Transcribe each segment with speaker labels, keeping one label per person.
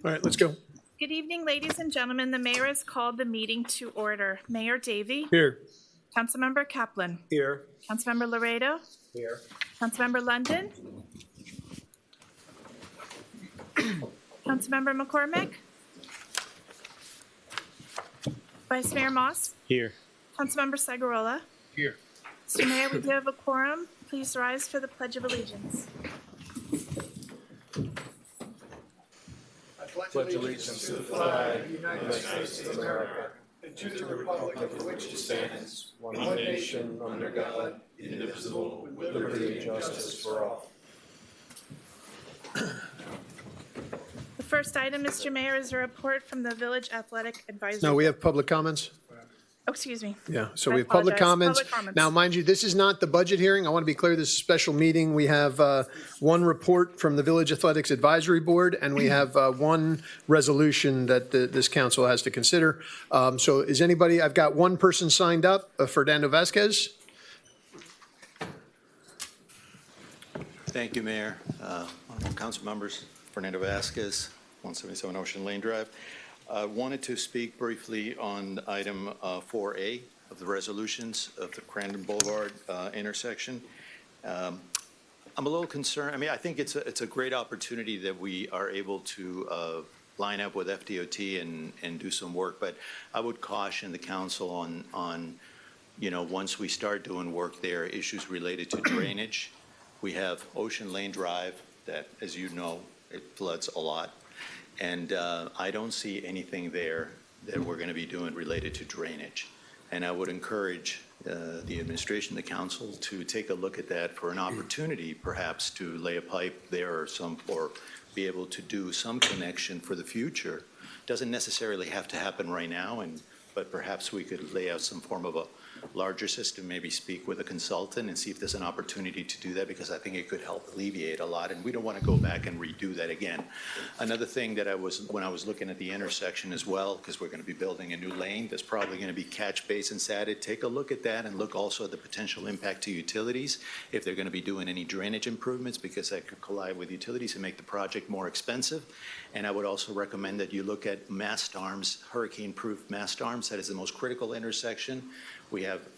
Speaker 1: All right, let's go.
Speaker 2: Good evening, ladies and gentlemen. The mayor has called the meeting to order. Mayor Davey.
Speaker 1: Here.
Speaker 2: Councilmember Kaplan.
Speaker 1: Here.
Speaker 2: Councilmember Laredo.
Speaker 1: Here.
Speaker 2: Councilmember London. Councilmember McCormick. Vice Mayor Moss.
Speaker 1: Here.
Speaker 2: Councilmember Segurola.
Speaker 1: Here.
Speaker 2: Mr. Mayor, we do have a quorum. Please rise for the Pledge of Allegiance.
Speaker 3: Pledge allegiance to the flag of the United States of America and to the republic for which it stands, one nation under God, indivisible, with liberty and justice for all.
Speaker 2: The first item, Mr. Mayor, is a report from the Village Athletic Advisory.
Speaker 1: No, we have public comments.
Speaker 2: Oh, excuse me.
Speaker 1: Yeah, so
Speaker 2: I
Speaker 1: we have public
Speaker 2: apologize.
Speaker 1: comments.
Speaker 2: Public comments.
Speaker 1: Now, mind you, this is not the budget hearing. I want to be clear, this is a special meeting. We have one report from the Village Athletics Advisory Board, and we have one resolution that this council has to consider. So is anybody, I've got one person signed up, Fernando Vasquez.
Speaker 4: Thank you, Mayor. Council members, Fernando Vasquez, 177 Ocean Lane Drive. I wanted to speak briefly on item 4A of the resolutions of the Crandon Boulevard intersection. I'm a little concerned. I mean, I think it's a great opportunity that we are able to line up with FDOT and do some work, but I would caution the council on once we start doing work there, issues related to drainage. We have Ocean Lane Drive that, as you know, it floods a lot. And I don't see anything there that we're going to be doing related to drainage. And I would encourage the administration, the council, to take a look at that for an opportunity, perhaps, to lay a pipe there or be able to do some connection for the future. Doesn't necessarily have to happen right now, but perhaps we could lay out some form of a larger system, maybe speak with a consultant and see if there's an opportunity to do that, because I think it could help alleviate a lot, and we don't want to go back and redo that again. Another thing that when I was looking at the intersection as well, because we're going to be building a new lane, there's probably going to be catch basins added. Take a look at that and look also at the potential impact to utilities, if they're going to be doing any drainage improvements, because that could collide with utilities and make the project more expensive. And I would also recommend that you look at mast arms, hurricane-proof mast arms. That is the most critical intersection.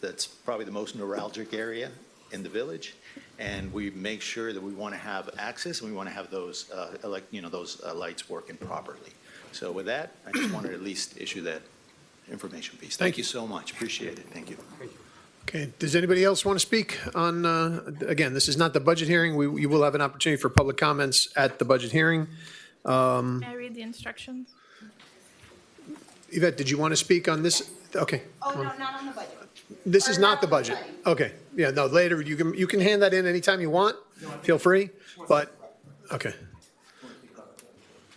Speaker 4: That's probably the most neuralgic area in the village, and we make sure that we want to have access and we want to have those, lights working properly. So with that, I just wanted to at least issue that information piece. Thank you so much. Appreciate it. Thank you.
Speaker 1: Okay, does anybody else want to speak on, again, this is not the budget hearing. You will have an opportunity for public comments at the budget hearing.
Speaker 2: May I read the instructions?
Speaker 1: Yvette, did you want to speak on this? Okay.
Speaker 5: Oh, no, not on the budget.
Speaker 1: This is not the budget. Okay, yeah, no, later, you can hand that in anytime you want, feel free, but, okay.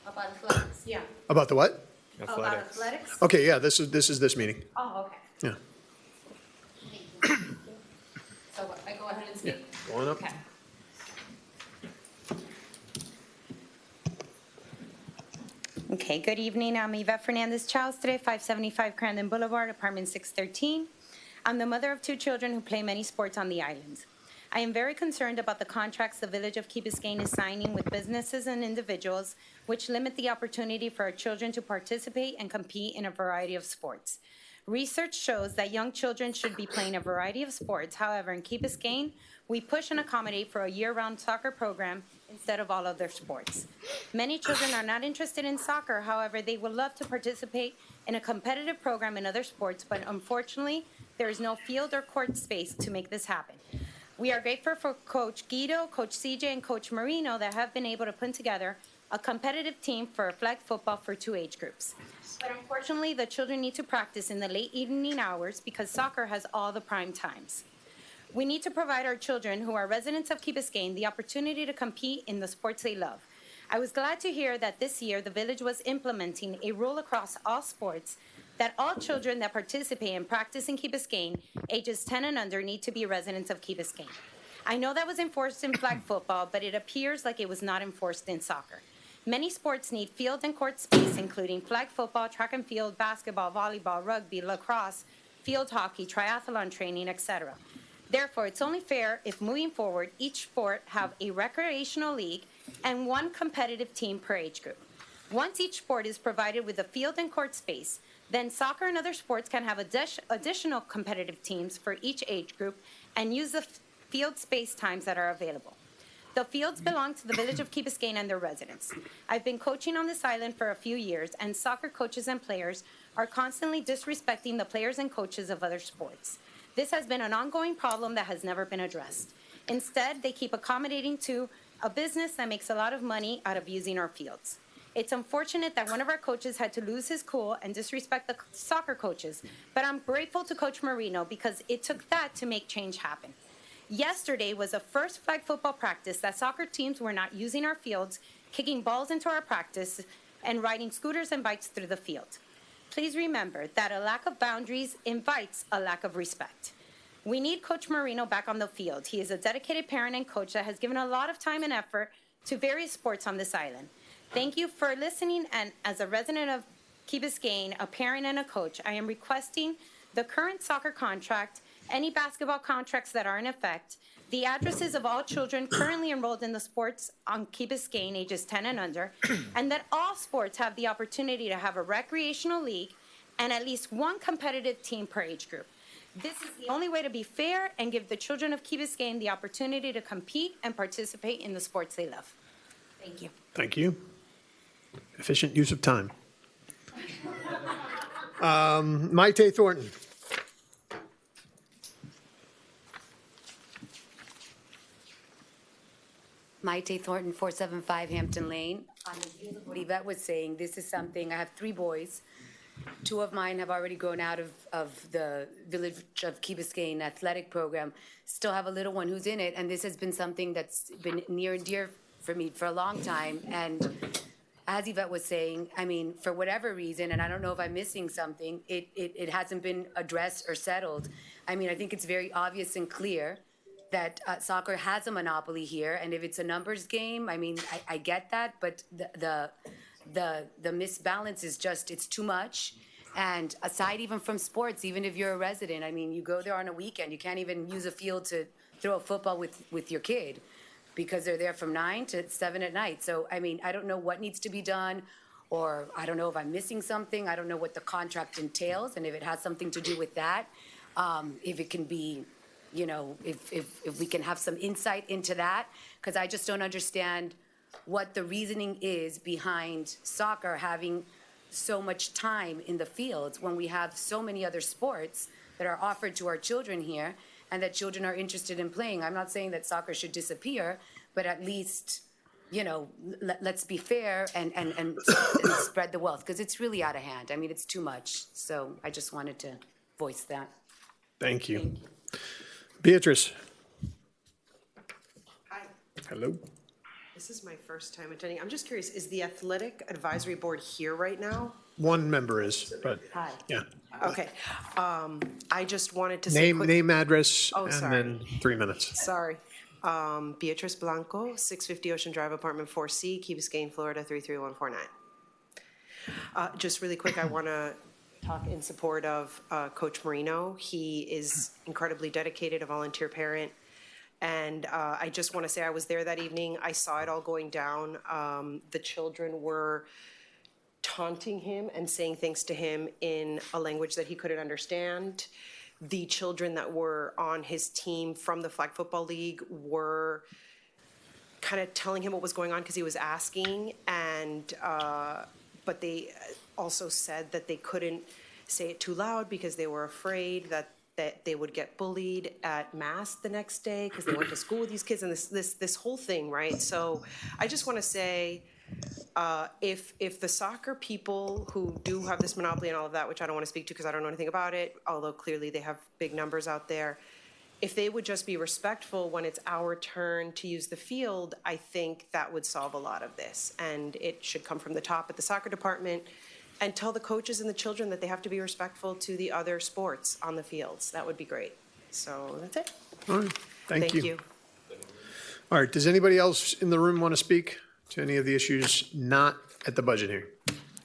Speaker 5: About athletics, yeah.
Speaker 1: About the what?
Speaker 5: Oh, about athletics?
Speaker 1: Okay, yeah, this is this meeting,
Speaker 5: Oh, okay.
Speaker 1: yeah.
Speaker 5: So what, I go ahead and speak?
Speaker 1: Go on up.
Speaker 5: Okay. Okay, good evening. I'm Yvette Fernandez Chaustre, 575 Crandon Boulevard, apartment 613. I'm the mother of 2 children who play many sports on the islands. I am very concerned about the contracts the Village of Key Biscayne is signing with businesses and individuals, which limit the opportunity for our children to participate and compete in a variety of sports. Research shows that young children should be playing a variety of sports. However, in Key Biscayne, we push and accommodate for a year-round soccer program instead of all other sports. Many children are not interested in soccer. However, they would love to participate in a competitive program in other sports, but unfortunately, there is no field or court space to make this happen. We are grateful for Coach Guido, Coach CJ, and Coach Marino that have been able to put together a competitive team for flag football for 2 age groups. But unfortunately, the children need to practice in the late evening hours because soccer has all the prime times. We need to provide our children who are residents of Key Biscayne the opportunity to compete in the sports they love. I was glad to hear that this year the village was implementing a rule across all sports that all children that participate and practice in Key Biscayne, ages 10 and under, need to be residents of Key Biscayne. I know that was enforced in flag football, but it appears like it was not enforced in soccer. Many sports need field and court space, including flag football, track and field, basketball, volleyball, rugby, lacrosse, field hockey, triathlon training, etc. Therefore, it's only fair if moving forward, each sport have a recreational league and 1 competitive team per age group. Once each sport is provided with a field and court space, then soccer and other sports can have additional competitive teams for each age group and use the field space times that are available. The fields belong to the Village of Key Biscayne and their residents. I've been coaching on this island for a few years, and soccer coaches and players are constantly disrespecting the players and coaches of other sports. This has been an ongoing problem that has never been addressed. Instead, they keep accommodating to a business that makes a lot of money out of using our fields. It's unfortunate that one of our coaches had to lose his cool and disrespect the soccer coaches, but I'm grateful to Coach Marino because it took that to make change happen. Yesterday was the first flag football practice that soccer teams were not using our fields, kicking balls into our practice, and riding scooters and bikes through the field. Please remember that a lack of boundaries invites a lack of respect. We need Coach Marino back on the field. He is a dedicated parent and coach that has given a lot of time and effort to various sports on this island. Thank you for listening, and as a resident of Key Biscayne, a parent and a coach, I am requesting the current soccer contract, any basketball contracts that are in effect, the addresses of all children currently enrolled in the sports on Key Biscayne, ages 10 and under, and that all sports have the opportunity to have a recreational league and at least one competitive team per age group. This is the only way to be fair and give the children of Key Biscayne the opportunity to compete and participate in the sports they love. Thank you.
Speaker 1: Thank you. Efficient use of time. Maite Thornton.
Speaker 6: Maite Thornton, 475 Hampton Lane. On the heels of what Yvette was saying, this is something, I have 3 boys. 2 of mine have already grown out of the Village of Key Biscayne athletic program. Still have a little one who's in it, and this has been something that's been near and dear for me for a long time. And as Yvette was saying, I mean, for whatever reason, and I don't know if I'm missing something, it hasn't been addressed or settled. I mean, I think it's very obvious and clear that soccer has a monopoly here, and if it's a numbers game, I mean, I get that, but the misbalance is just, it's too much. And aside even from sports, even if you're a resident, I mean, you go there on a weekend, you can't even use a field to throw a football with your kid because they're there from 9 to 7 at night. So, I mean, I don't know what needs to be done, or I don't know if I'm missing something. I don't know what the contract entails, and if it has something to do with that, if it can be, you know, if we can have some insight into that, because I just don't understand what the reasoning is behind soccer having so much time in the fields when we have so many other sports that are offered to our children here and that children are interested in playing. I'm not saying that soccer should disappear, but at least, you know, let's be fair and spread the wealth, because it's really out of hand. I mean, it's too much. So I just wanted to voice that.
Speaker 1: Thank you. Beatrice.
Speaker 7: Hi,
Speaker 1: Hello.
Speaker 7: this is my first time attending. I'm just curious, is the Athletic Advisory Board here right now?
Speaker 1: One member is, but
Speaker 7: Hi.
Speaker 1: yeah.
Speaker 7: Okay. I just wanted to say.
Speaker 1: Name, address,
Speaker 7: Oh,
Speaker 1: and
Speaker 7: sorry.
Speaker 1: then 3 minutes.
Speaker 7: Sorry. Beatrice Blanco, 650 Ocean Drive, Apartment 4C, Key Biscayne, Florida, 33149. Just really quick, I want to talk in support of Coach Marino. He is incredibly dedicated, a volunteer parent. And I just want to say I was there that evening. I saw it all going down. The children were taunting him and saying things to him in a language that he couldn't understand. The children that were on his team from the Flag Football League were kind of telling him what was going on because he was asking, and but they also said that they couldn't say it too loud because they were afraid that they would get bullied at mass the next day because they went to school with these kids, and this whole thing, right? So I just want to say, if the soccer people who do have this monopoly and all of that, which I don't want to speak to because I don't know anything about it, although clearly they have big numbers out there, if they would just be respectful when it's our turn to use the field, I think that would solve a lot of this. And it should come from the top at the soccer department, and tell the coaches and the children that they have to be respectful to the other sports on the fields. That would be great. So that's it.
Speaker 1: All right. Thank you.
Speaker 7: you.
Speaker 1: All right. Does anybody else in the room want to speak to any of the issues not at the budget hearing?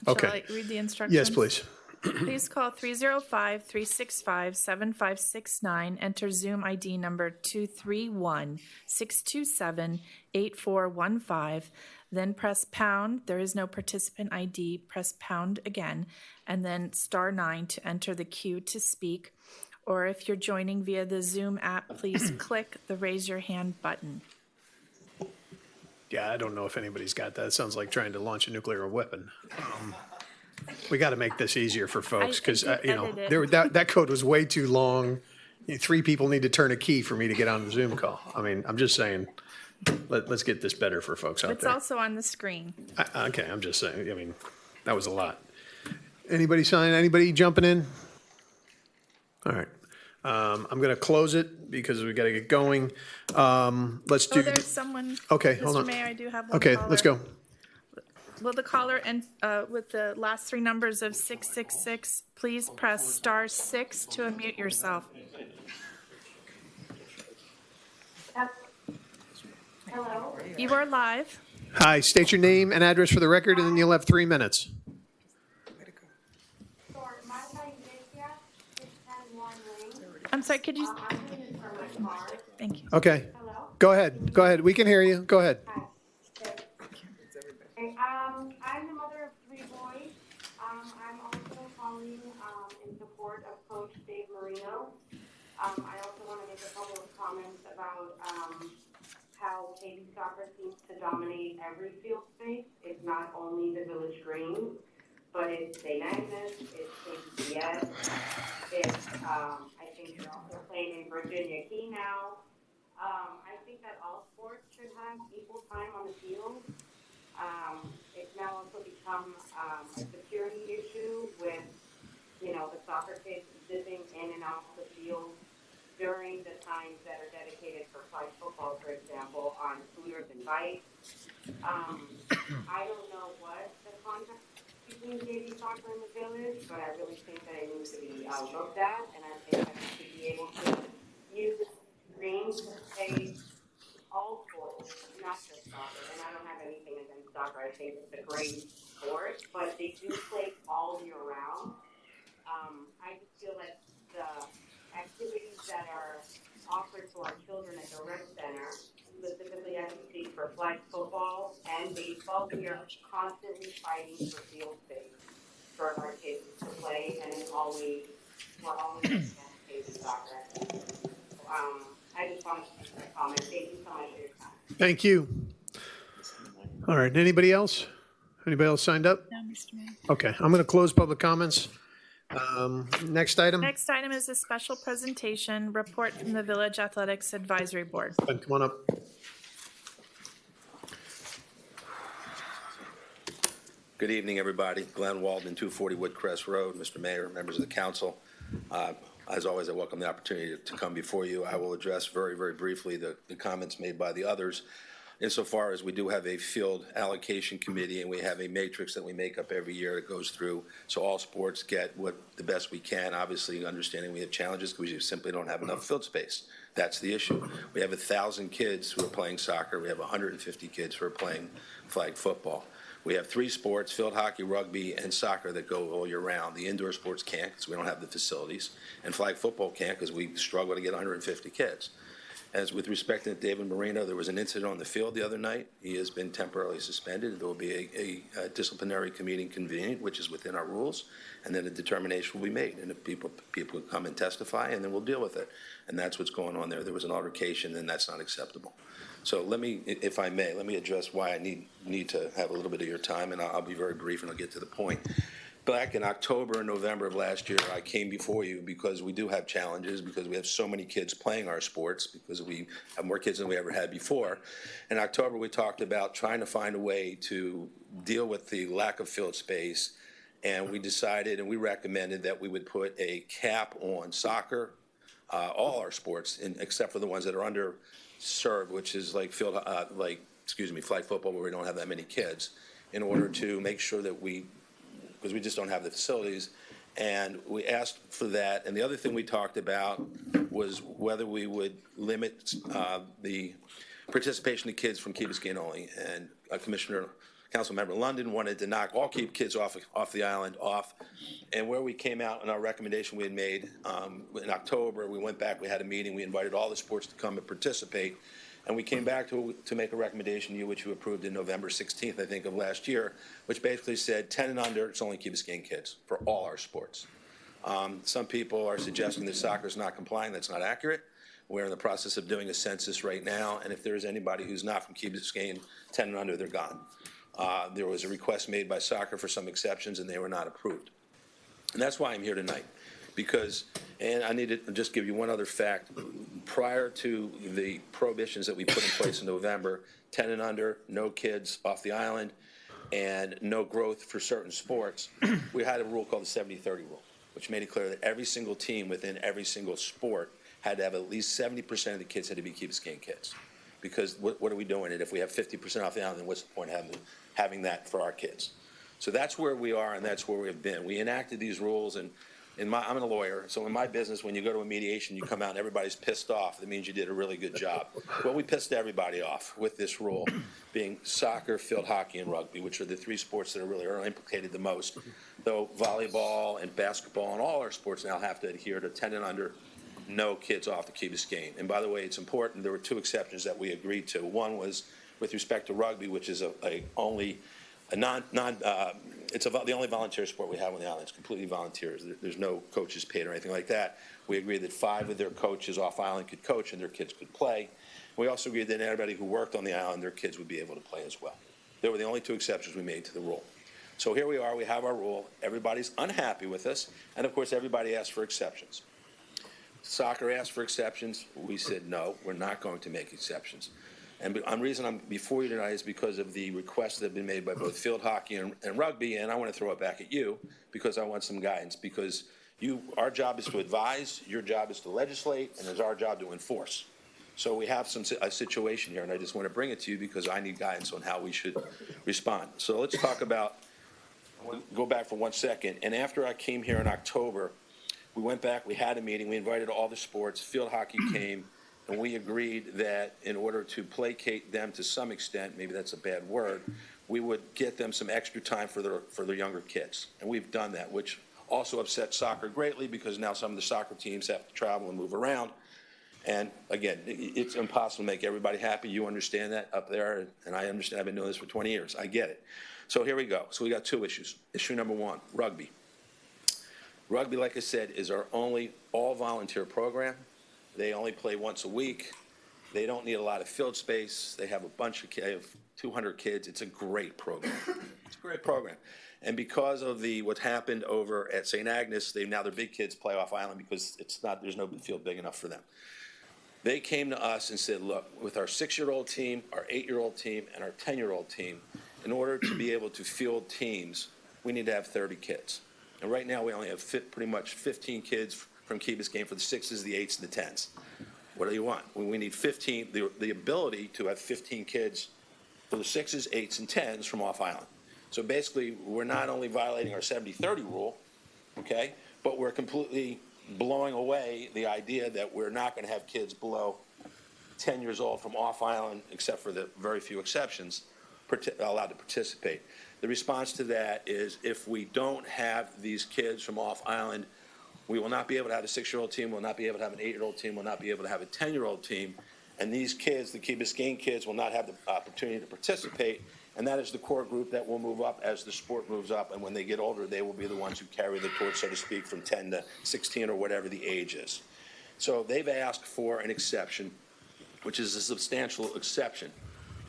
Speaker 1: Okay.
Speaker 2: Shall I read the instructions?
Speaker 1: Yes, please.
Speaker 2: Please call 305-365-7569. Enter Zoom ID number 231-627-8415. then press pound. There is no participant ID. Press pound again, and then *9 to enter the queue to speak. Or if you're joining via the Zoom app, please click the raise your hand button.
Speaker 1: Yeah, I don't know if anybody's got that. It sounds like trying to launch a nuclear weapon. We got to make this easier for folks because,
Speaker 2: I did edit it.
Speaker 1: that code was way too long. 3 people need to turn a key for me to get on the Zoom call. I mean, I'm just saying, let's get this better for folks out
Speaker 2: It's
Speaker 1: there.
Speaker 2: also on the screen.
Speaker 1: Okay, I'm just saying, I mean, that was a lot. Anybody sign, anybody jumping in? All right. I'm going to close it because we got to get going. Let's do.
Speaker 2: Oh, there's someone.
Speaker 1: Okay, hold
Speaker 2: Mr.
Speaker 1: on.
Speaker 2: Mayor, I do have one
Speaker 1: Okay,
Speaker 2: caller.
Speaker 1: let's go.
Speaker 2: Will the caller end with the last 3 numbers of 666, please press *6 to unmute yourself.
Speaker 8: Hello.
Speaker 2: You are live.
Speaker 1: Hi, state your name and address for the record, and then you'll have 3 minutes.
Speaker 8: Sorry, my name is Lydia. 610 Lane.
Speaker 2: I'm sorry, could you?
Speaker 8: I'm waiting for my car.
Speaker 2: Thank you.
Speaker 1: Okay,
Speaker 8: Hello.
Speaker 1: go ahead. Go ahead. We can hear you. Go ahead.
Speaker 8: Hi. Okay. I'm the mother of 3 boys. I'm also calling in support of Coach Dave Marino. I also want to make a couple of comments about how KB soccer seems to dominate every field space. It's not only the Village Green, but it's St. Agnes, it's KBCS, it's, I think they're also playing in Virginia Key now. I think that all sports should have equal time on the field. It's now also become a security issue with, the soccer kids zipping in and out the field during the times that are dedicated for flag football, for example, on scooters and bikes. I don't know what the contract between KB soccer and the Village, but I really think that it needs to be looked at, and I think that we should be able to use greens to play all sports, not just soccer. And I don't have anything against soccer. I think it's a great sport, but they do play all year round. I just feel like the activities that are offered to our children at the rec center, specifically I can speak for flag football and baseball, we are constantly fighting for field space for our kids to play, and we're always against KB soccer. I just wanted to make that comment. Thank you so much for your time.
Speaker 1: Thank you. All right, anybody else? Anybody else signed up?
Speaker 2: No, Mr. Mayor.
Speaker 1: Okay, I'm going to close public comments. Next item.
Speaker 2: Next item is a special presentation report from the Village Athletics Advisory Board.
Speaker 1: Ben, come on up.
Speaker 9: Good evening, everybody. Glenn Walden, 240 Woodcrest Road. Mr. Mayor, members of the council. As always, I welcome the opportunity to come before you. I will address very, very briefly the comments made by the others. Insofar as we do have a field allocation committee and we have a matrix that we make up every year that goes through so all sports get the best we can. Obviously, understanding we have challenges because we simply don't have enough field space. That's the issue. We have 1,000 kids who are playing soccer. We have 150 kids who are playing flag football. We have 3 sports, field hockey, rugby, and soccer that go all year round. The indoor sports can't because we don't have the facilities, and flag football can't because we struggle to get 150 kids. As with respect to David Marino, there was an incident on the field the other night. He has been temporarily suspended. There will be a disciplinary committee convened, which is within our rules, and then a determination will be made. And if people come and testify, and then we'll deal with it. And that's what's going on there. There was an altercation, and that's not acceptable. So let me, if I may, let me address why I need to have a little bit of your time, and I'll be very brief and I'll get to the point. Back in October and November of last year, I came before you because we do have challenges, because we have so many kids playing our sports, because we have more kids than we ever had before. In October, we talked about trying to find a way to deal with the lack of field space, and we decided and we recommended that we would put a cap on soccer, all our sports, except for the ones that are underserved, which is like flag football, where we don't have that many kids, in order to make sure that because we just don't have the facilities, and we asked for that. And the other thing we talked about was whether we would limit the participation of kids from Key Biscayne only. And Councilmember London wanted to knock all kids off the island off. And where we came out in our recommendation we had made in October, we went back, we had a meeting, we invited all the sports to come and participate. And we came back to make a recommendation to you, which you approved in November 16th, I think, of last year, which basically said 10 and under, it's only Key Biscayne kids for all our sports. Some people are suggesting that soccer is not complying. That's not accurate. We're in the process of doing a census right now, and if there is anybody who's not from Key Biscayne, 10 and under, they're gone. There was a request made by soccer for some exceptions, and they were not approved. And that's why I'm here tonight, because, and I need to just give you one other fact. Prior to the prohibitions that we put in place in November, 10 and under, no kids off the island, and no growth for certain sports, we had a rule called the 70-30 rule, which made it clear that every single team within every single sport had to have at least 70% of the kids had to be Key Biscayne kids. Because what are we doing? And if we have 50% off the island, then what's the point of having that for our kids? So that's where we are, and that's where we have been. We enacted these rules, and I'm a lawyer, so in my business, when you go to a mediation, you come out and everybody's pissed off. That means you did a really good job. Well, we pissed everybody off with this rule, being soccer, field hockey, and rugby, which are the three sports that are implicated the most. Though volleyball and basketball and all our sports now have to adhere to 10 and under, no kids off the Key Biscayne. And by the way, it's important, there were two exceptions that we agreed to. One was with respect to rugby, which is the only volunteer sport we have on the island. It's completely volunteers. There's no coaches paid or anything like that. We agreed that 5 of their coaches off island could coach and their kids could play. We also agreed that anybody who worked on the island, their kids would be able to play as well. They were the only two exceptions we made to the rule. So here we are, we have our rule. Everybody's unhappy with us, and of course everybody asked for exceptions. Soccer asked for exceptions. We said no, we're not going to make exceptions. And the reason I'm before you tonight is because of the requests that have been made by both field hockey and rugby, and I want to throw it back at you because I want some guidance. Because our job is to advise, your job is to legislate, and it's our job to enforce. So we have a situation here, and I just want to bring it to you because I need guidance on how we should respond. So let's talk about, go back for 1 second. And after I came here in October, we went back, we had a meeting, we invited all the sports, field hockey came, and we agreed that in order to placate them to some extent, maybe that's a bad word, we would get them some extra time for their younger kids. And we've done that, which also upset soccer greatly because now some of the soccer teams have to travel and move around. And again, it's impossible to make everybody happy. You understand that up there, and I understand. I've been doing this for 20 years. I get it. So here we go. So we got 2 issues. Issue number 1, rugby. Rugby, like I said, is our only all-volunteer program. They only play once a week. They don't need a lot of field space. They have a bunch of kids, 200 kids. It's a great program. It's a great program. And because of what happened over at St. Agnes, now their big kids play off island because there's no field big enough for them. They came to us and said, look, with our 6-year-old team, our 8-year-old team, and our 10-year-old team, in order to be able to field teams, we need to have 30 kids. And right now we only have pretty much 15 kids from Key Biscayne for the 6s, the 8s, and the 10s. What do you want? We need 15, the ability to have 15 kids for the 6s, 8s, and 10s from off island. So basically, we're not only violating our 70-30 rule, okay, but we're completely blowing away the idea that we're not going to have kids below 10 years old from off island, except for the very few exceptions, allowed to participate. The response to that is if we don't have these kids from off island, we will not be able to have a 6-year-old team, we'll not be able to have an 8-year-old team, we'll not be able to have a 10-year-old team, and these kids, the Key Biscayne kids, will not have the opportunity to participate, and that is the core group that will move up as the sport moves up, and when they get older, they will be the ones who carry the torch, so to speak, from 10 to 16 or whatever the age is. So they've asked for an exception, which is a substantial exception.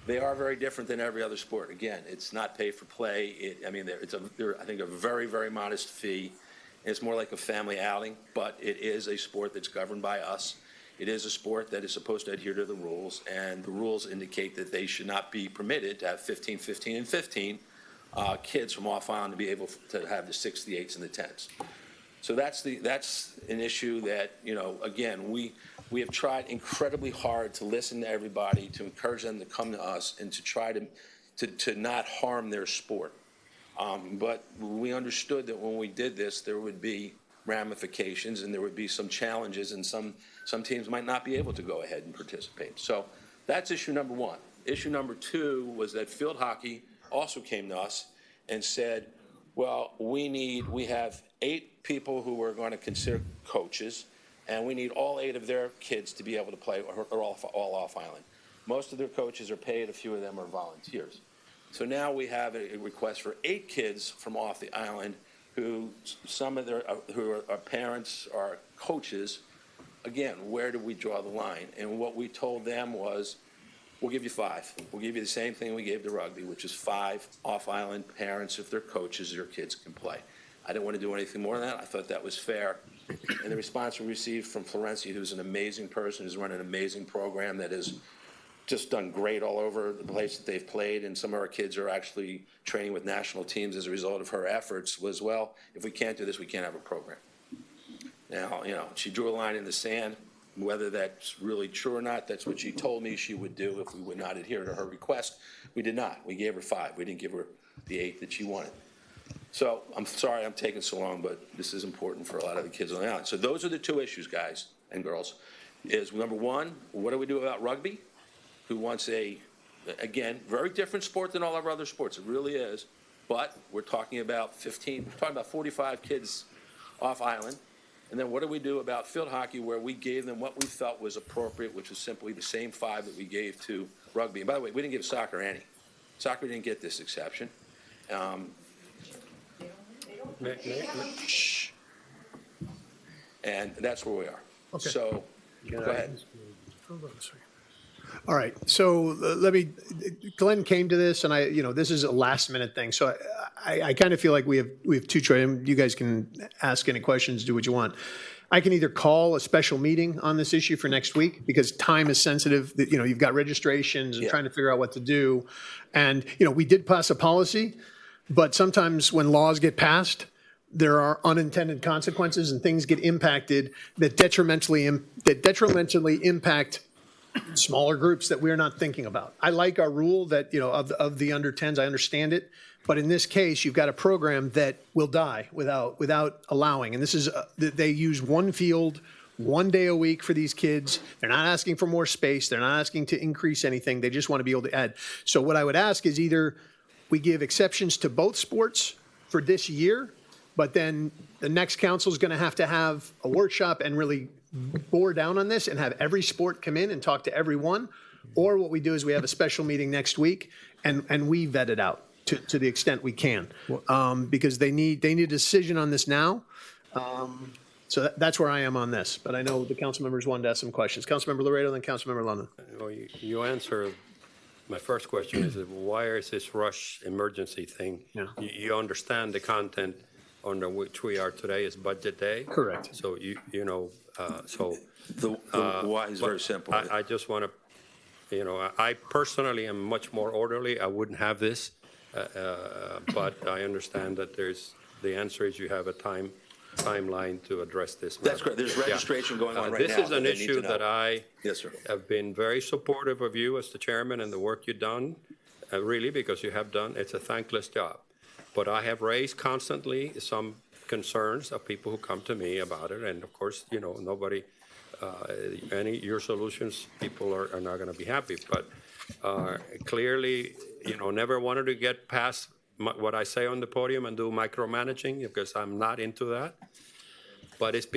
Speaker 9: They are very different than every other sport. Again, it's not pay for play. They're I think, a very, very modest fee. It's more like a family outing, but it is a sport that's governed by us. It is a sport that is supposed to adhere to the rules, and the rules indicate that they should not be permitted to have 15, 15, and 15 kids from off island to be able to have the 6s, the 8s, and the 10s. So that's an issue that, again, we have tried incredibly hard to listen to everybody, to encourage them to come to us, and to try to not harm their sport. But we understood that when we did this, there would be ramifications and there would be some challenges, and some teams might not be able to go ahead and participate. So that's issue number 1. Issue number 2 was that field hockey also came to us and said, well, we have 8 people who we're going to consider coaches, and we need all 8 of their kids to be able to play, or all off island. Most of their coaches are paid, a few of them are volunteers. So now we have a request for 8 kids from off the island who some of their, who are parents or coaches. Again, where do we draw the line? And what we told them was, we'll give you 5. We'll give you the same thing we gave to rugby, which is 5 off-island parents, if they're coaches, your kids can play. I didn't want to do anything more than that. I thought that was fair. And the response we received from Florenci, who's an amazing person, who's run an amazing program that has just done great all over the place that they've played, and some of our kids are actually training with national teams as a result of her efforts, was, well, if we can't do this, we can't have a program. Now, you know, she drew a line in the sand. Whether that's really true or not, that's what she told me she would do if we would not adhere to her request. We did not. We gave her 5. We didn't give her the 8 that she wanted. So I'm sorry I'm taking so long, but this is important for a lot of the kids on the island. So those are the 2 issues, guys and girls, is number 1, what do we do about rugby? Who wants a, again, very different sport than all our other sports. It really is. But we're talking about 45 kids off island. And then what do we do about field hockey, where we gave them what we felt was appropriate, which was simply the same 5 that we gave to rugby. And by the way, we didn't give soccer any. Soccer didn't get this exception. Shh. And that's where we are.
Speaker 1: Okay.
Speaker 9: So, go ahead.
Speaker 1: Hold on a second. All right, so let me, Glenn came to this, and this is a last minute thing. So I kind of feel like we have 2 choices. You guys can ask any questions, do what you want. I can either call a special meeting on this issue for next week, because time is sensitive. You've got registrations and trying to figure out what to do. And, we did pass a policy, but sometimes when laws get passed, there are unintended consequences and things get impacted that detrimentally impact smaller groups that we're not thinking about. I like our rule that, of the under 10s, I understand it. But in this case, you've got a program that will die without allowing. And this is, they use one field, 1 day a week for these kids. They're not asking for more space. They're not asking to increase anything. They just want to be able to add. So what I would ask is either we give exceptions to both sports for this year, but then the next council is going to have a workshop and really bore down on this and have every sport come in and talk to everyone. Or what we do is we have a special meeting next week and we vet it out to the extent we can, because they need a decision on this now. So that's where I am on this. But I know the council members wanted to ask some questions. Councilmember Laredo, then Councilmember London.
Speaker 10: Well, you answer my first question is, why is this rush emergency thing?
Speaker 1: Yeah.
Speaker 10: You understand the content under which we are today is budget day.
Speaker 1: Correct.
Speaker 10: So
Speaker 9: The why is very simple.
Speaker 10: I just want to, I personally am much more orderly. I wouldn't have this, but I understand that the answer is you have a timeline to address this matter.
Speaker 9: That's correct. There's registration going on right now.
Speaker 10: This is an issue that I
Speaker 9: Yes, sir.
Speaker 10: have been very supportive of you as the chairman and the work you've done, really, because you have done, it's a thankless job. But I have raised constantly some concerns of people who come to me about it. And of course, nobody, your solutions, people are not going to be happy. But clearly, never wanted to get past what I say on the podium and do micromanaging, because I'm not into that. But it's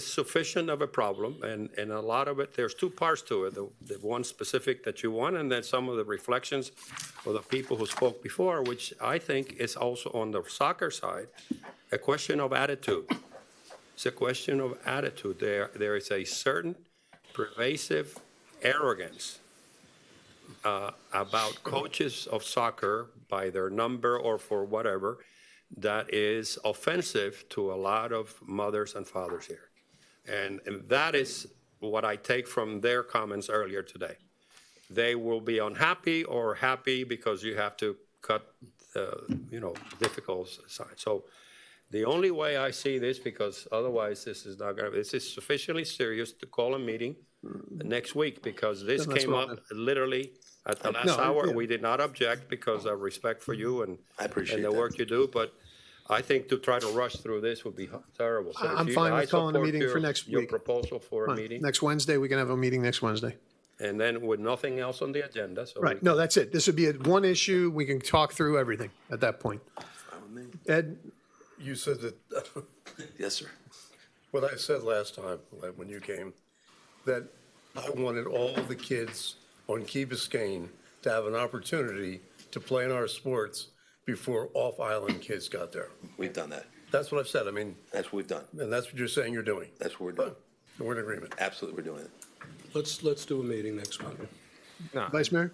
Speaker 10: sufficient of a problem, and a lot of it. There's 2 parts to it: the one specific that you want, and then some of the reflections of the people who spoke before, which I think is also on the soccer side a question of attitude. It's a question of attitude. There is a certain pervasive arrogance about coaches of soccer by their number or for whatever, that is offensive to a lot of mothers and fathers here. And that is what I take from their comments earlier today. They will be unhappy or happy because you have to cut, difficult side. So the only way I see this, because otherwise this is sufficiently serious to call a meeting next week, because this came up literally at the last hour. Yeah. We did not object because of respect for you and
Speaker 9: I appreciate
Speaker 10: the work you do, but I think to try to rush through this would be terrible. So
Speaker 1: I'm fine with calling a meeting for next week.
Speaker 10: Your proposal for a meeting.
Speaker 1: Next Wednesday, we can have a meeting next Wednesday.
Speaker 10: And then with nothing else on the agenda. So
Speaker 1: right. No, that's it. This would be one issue. We can talk through everything at that point. Ed?
Speaker 3: You said that,
Speaker 9: Yes, sir.
Speaker 3: what I said last time when you came, that I wanted all the kids on Key Biscayne to have an opportunity to play in our sports before off-island kids got there.
Speaker 9: We've done that.
Speaker 3: That's what I've said. I mean,
Speaker 9: That's what we've done.
Speaker 3: and that's what you're saying you're doing.
Speaker 9: That's what we're doing.
Speaker 3: We're in agreement.
Speaker 9: Absolutely, we're doing it.
Speaker 3: Let's do a meeting next month.
Speaker 1: Vice Mayor?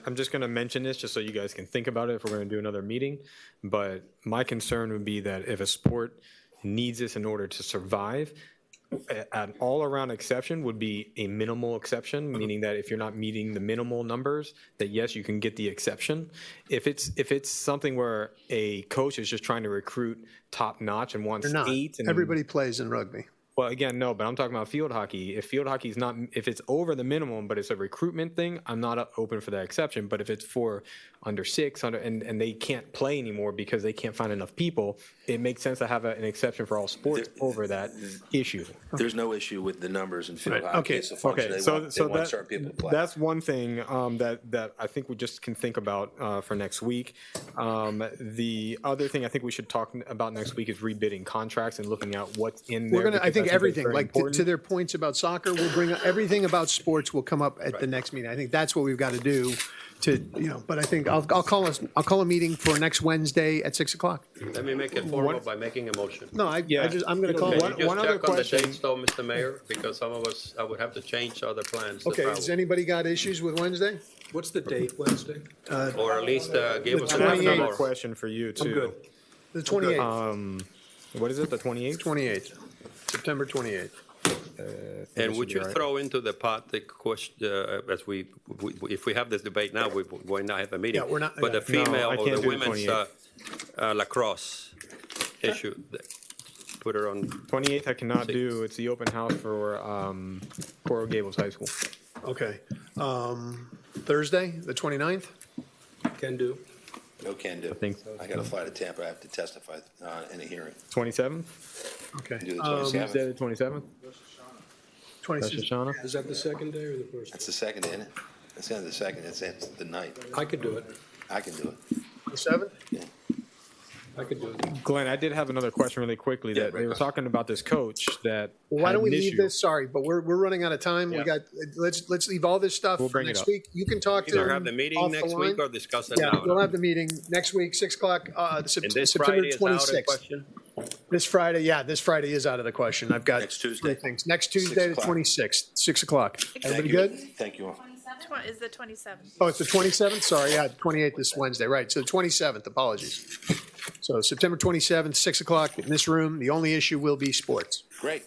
Speaker 11: I'm just going to mention this just so you guys can think about it if we're going to do another meeting. But my concern would be that if a sport needs this in order to survive, an all-around exception would be a minimal exception, meaning that if you're not meeting the minimal numbers, that yes, you can get the exception. If it's something where a coach is just trying to recruit top-notch and wants
Speaker 1: They're not.
Speaker 11: 8, and
Speaker 1: Everybody plays in rugby.
Speaker 11: well, again, no, but I'm talking about field hockey. If field hockey is not, if it's over the minimum, but it's a recruitment thing, I'm not open for that exception. But if it's for under 6, and they can't play anymore because they can't find enough people, it makes sense to have an exception for all sports over that issue.
Speaker 9: There's no issue with the numbers in field hockey.
Speaker 1: Okay.
Speaker 9: It's a function. They want certain people to play.
Speaker 11: That's one thing that I think we just can think about for next week. The other thing I think we should talk about next week is rebidding contracts and looking at what's in there.
Speaker 1: We're gonna, I
Speaker 11: because
Speaker 1: think
Speaker 11: that's
Speaker 1: everything,
Speaker 11: very
Speaker 1: like to
Speaker 11: important.
Speaker 1: their points about soccer, we'll bring, everything about sports will come up at the next meeting. I think that's what we've got to do to, but I think I'll call a meeting for next Wednesday at 6 o'clock.
Speaker 10: Let me make it formal by making a motion.
Speaker 1: No, I'm going to call.
Speaker 10: Can you just
Speaker 11: one other
Speaker 10: check on the
Speaker 11: question.
Speaker 10: dates though, Mr. Mayor? Because some of us, I would have to change other plans to
Speaker 1: Okay, has
Speaker 10: travel.
Speaker 1: anybody got issues with Wednesday?
Speaker 3: What's the date, Wednesday?
Speaker 10: Or at least give us
Speaker 11: I have
Speaker 10: a
Speaker 1: 28th.
Speaker 11: another question for you too.
Speaker 3: good.
Speaker 1: The 28th.
Speaker 11: What is it? The 28th?
Speaker 1: 28th. September 28th.
Speaker 10: And would you throw into the pot the question, as we if we have this debate now, we will not have a meeting.
Speaker 1: Yeah, we're not-
Speaker 10: But the
Speaker 1: yeah.
Speaker 10: female
Speaker 11: I
Speaker 10: or
Speaker 11: can't
Speaker 10: the
Speaker 11: do the
Speaker 10: women's
Speaker 11: 28th.
Speaker 10: lacrosse issue, put her on.
Speaker 11: 28th I cannot do. It's the open house for Coral Gables High School.
Speaker 1: Okay. Thursday, the 29th?
Speaker 3: Can do.
Speaker 9: No can do. I
Speaker 11: think so.
Speaker 9: I got to fly to Tampa. I have to testify in a hearing.
Speaker 11: 27th?
Speaker 1: Okay.
Speaker 9: Do the
Speaker 11: Tuesday
Speaker 9: 27th.
Speaker 11: the 27th? Rosh
Speaker 1: 26th.
Speaker 11: Hashanah?
Speaker 3: Is that the second day or the first?
Speaker 9: That's the second, isn't it? That's the end of the second. That's the night.
Speaker 3: I could do it.
Speaker 9: I can do it.
Speaker 1: 27th?
Speaker 3: I could do it.
Speaker 11: Glenn, I did have another question really quickly.
Speaker 9: Yeah,
Speaker 11: That they
Speaker 9: right.
Speaker 11: were talking about this coach that.
Speaker 1: Well, why
Speaker 11: had
Speaker 1: don't we
Speaker 11: an
Speaker 1: leave
Speaker 11: issue.
Speaker 1: this? Sorry, but we're running out of time. We
Speaker 11: Yeah.
Speaker 1: got, let's leave all this stuff
Speaker 11: We'll
Speaker 1: for
Speaker 11: bring it
Speaker 1: next
Speaker 11: up.
Speaker 1: week. You can talk to
Speaker 10: Either
Speaker 1: him
Speaker 10: have the meeting
Speaker 1: off
Speaker 10: next
Speaker 1: the
Speaker 10: week
Speaker 1: line.
Speaker 10: or discuss it
Speaker 1: Yeah,
Speaker 10: now.
Speaker 1: we'll have the meeting next week, 6 o'clock,
Speaker 10: And this
Speaker 1: September
Speaker 10: Friday is out of the
Speaker 1: 26th.
Speaker 10: question?
Speaker 1: This Friday, yeah, this Friday is out of the question. I've got
Speaker 9: Next Tuesday.
Speaker 1: 3 things. Next Tuesday, the
Speaker 9: o'clock.
Speaker 1: 26th, 6 o'clock.
Speaker 9: Thank
Speaker 1: Everybody
Speaker 9: you.
Speaker 1: good?
Speaker 9: Thank you all.
Speaker 2: Is the 27th.
Speaker 1: Oh, it's the 27th? Sorry, yeah, 28th is Wednesday, right. So the 27th, apologies. So September 27th, 6 o'clock in this room. The only issue will be sports.
Speaker 9: Great.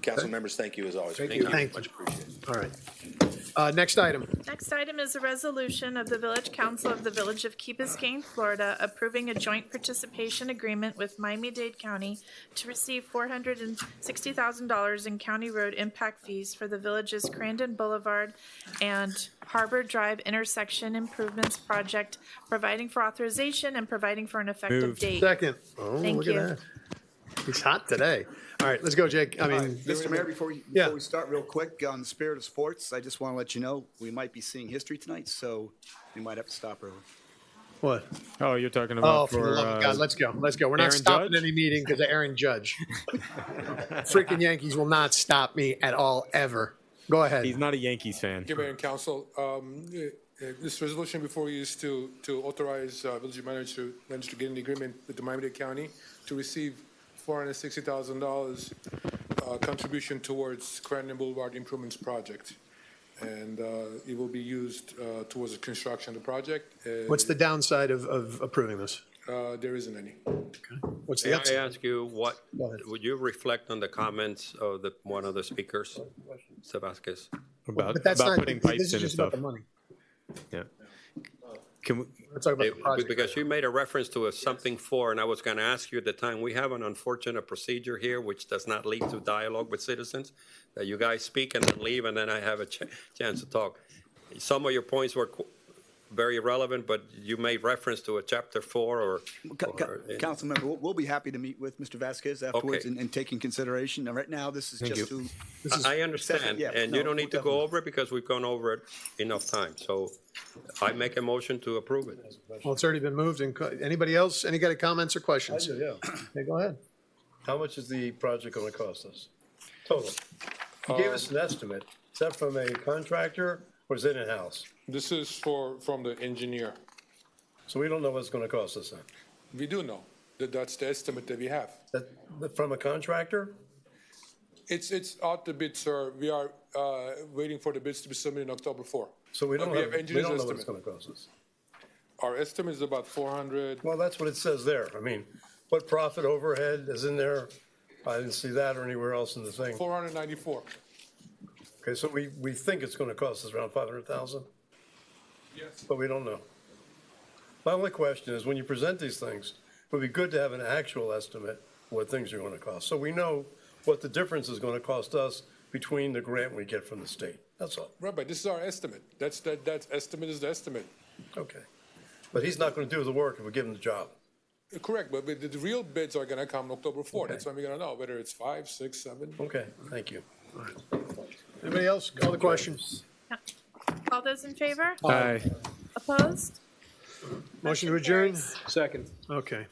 Speaker 9: Council members, thank you as always.
Speaker 3: Thank you.
Speaker 1: Thank you.
Speaker 9: Much appreciated.
Speaker 1: All right. Next item.
Speaker 2: Next item is a resolution of the Village Council of the Village of Key Biscayne, Florida, approving a joint participation agreement with Miami-Dade County to receive $460,000 in county road impact fees for the village's Crandon Boulevard and Harbor Drive intersection improvements project, providing for authorization and providing for an effective
Speaker 11: Moved.
Speaker 2: date.
Speaker 1: Second. Oh,
Speaker 2: Thank
Speaker 1: look at
Speaker 2: you.
Speaker 1: that. It's hot today. All right, let's go, Jake. I mean,
Speaker 12: Mr. Mayor, before
Speaker 1: Yeah.
Speaker 12: we start real quick, on the spirit of sports, I just want to let you know, we might be seeing history tonight, so we might have to stop early.
Speaker 1: what?
Speaker 11: Oh, you're talking
Speaker 1: Oh,
Speaker 11: about
Speaker 1: for the love of God, let's go. Let's go. We're not
Speaker 11: Aaron
Speaker 1: stopping
Speaker 11: Judge?
Speaker 1: any meeting because of Aaron Judge. Freaking Yankees will not stop me at all, ever. Go ahead.
Speaker 11: He's not a Yankees fan.
Speaker 13: Thank you, Mayor and Council. This resolution before you is to authorize village manager to get an agreement with the Miami-Dade County to receive $460,000 contribution towards Crandon Boulevard Improvements Project. And it will be used towards the construction of the project.
Speaker 1: What's the downside of approving this?
Speaker 13: There isn't any.
Speaker 1: What's
Speaker 10: May
Speaker 1: the
Speaker 10: I
Speaker 1: upside?
Speaker 10: ask you, what,
Speaker 1: Go ahead.
Speaker 10: would you reflect on the comments of one of the speakers, Mr. Vasquez?
Speaker 1: But that's not,
Speaker 11: putting
Speaker 1: this
Speaker 11: pipes
Speaker 1: is
Speaker 11: in and
Speaker 1: just about
Speaker 11: stuff.
Speaker 1: the money.
Speaker 11: Yeah. Can we,
Speaker 1: Let's talk about the project.
Speaker 10: Because you made a reference to a something for, and I was going to ask you at the time, we have an unfortunate procedure here which does not lead to dialogue with citizens, that you guys speak and then leave, and then I have a chance to talk. Some of your points were very relevant, but you made reference to a chapter 4 or.
Speaker 12: Councilmember, we'll be happy to meet with Mr. Vasquez afterwards
Speaker 10: Okay.
Speaker 12: and take in consideration. Now, right now, this is
Speaker 11: Thank
Speaker 12: just
Speaker 11: you.
Speaker 12: to.
Speaker 10: I understand,
Speaker 12: Yeah,
Speaker 10: and
Speaker 12: no,
Speaker 10: you don't need to go
Speaker 12: definitely.
Speaker 10: over it because we've gone over it enough time. So I make a motion to approve it.
Speaker 1: Well, it's already been moved. And anybody else? Any got comments or questions?
Speaker 3: Yeah.
Speaker 1: Okay, go ahead.
Speaker 3: How much is the project going to cost us? Total. You gave us an estimate. Is that from a contractor or is it in-house?
Speaker 13: This is from the engineer.
Speaker 3: So we don't know what it's gonna cost us then?
Speaker 13: We do know that that's the estimate that we have.
Speaker 3: From a contractor?
Speaker 13: It's out the bid, sir. We are waiting for the bids to be submitted in October 4.
Speaker 3: So we
Speaker 13: But
Speaker 3: don't
Speaker 13: we
Speaker 3: have,
Speaker 13: have
Speaker 3: we
Speaker 13: engineer's
Speaker 3: don't know what it's
Speaker 13: estimate.
Speaker 3: gonna cost us.
Speaker 13: Our estimate is about 400.
Speaker 3: Well, that's what it says there. I mean, what profit overhead is in there? I didn't see that or anywhere else in the thing.
Speaker 13: 494.
Speaker 3: Okay, so we think it's gonna cost us around 500,000,
Speaker 13: Yes.
Speaker 3: but we don't know. My only question is, when you present these things, it would be good to have an actual estimate of what things are gonna cost. So we know what the difference is gonna cost us between the grant we get from the state. That's all.
Speaker 13: Right, but this is our estimate. That estimate is the estimate.
Speaker 3: Okay. But he's not gonna do the work if we give him the job.
Speaker 13: Correct, but the real bids are gonna come October 4.
Speaker 3: Okay.
Speaker 13: That's when we're gonna know whether it's 5, 6, 7.
Speaker 3: Okay, thank you.
Speaker 1: Anybody else? Call the question.
Speaker 2: All those in favor?
Speaker 11: Aye.
Speaker 2: Opposed?
Speaker 1: Motion to adjourn?
Speaker 2: carries.
Speaker 1: Second. Okay.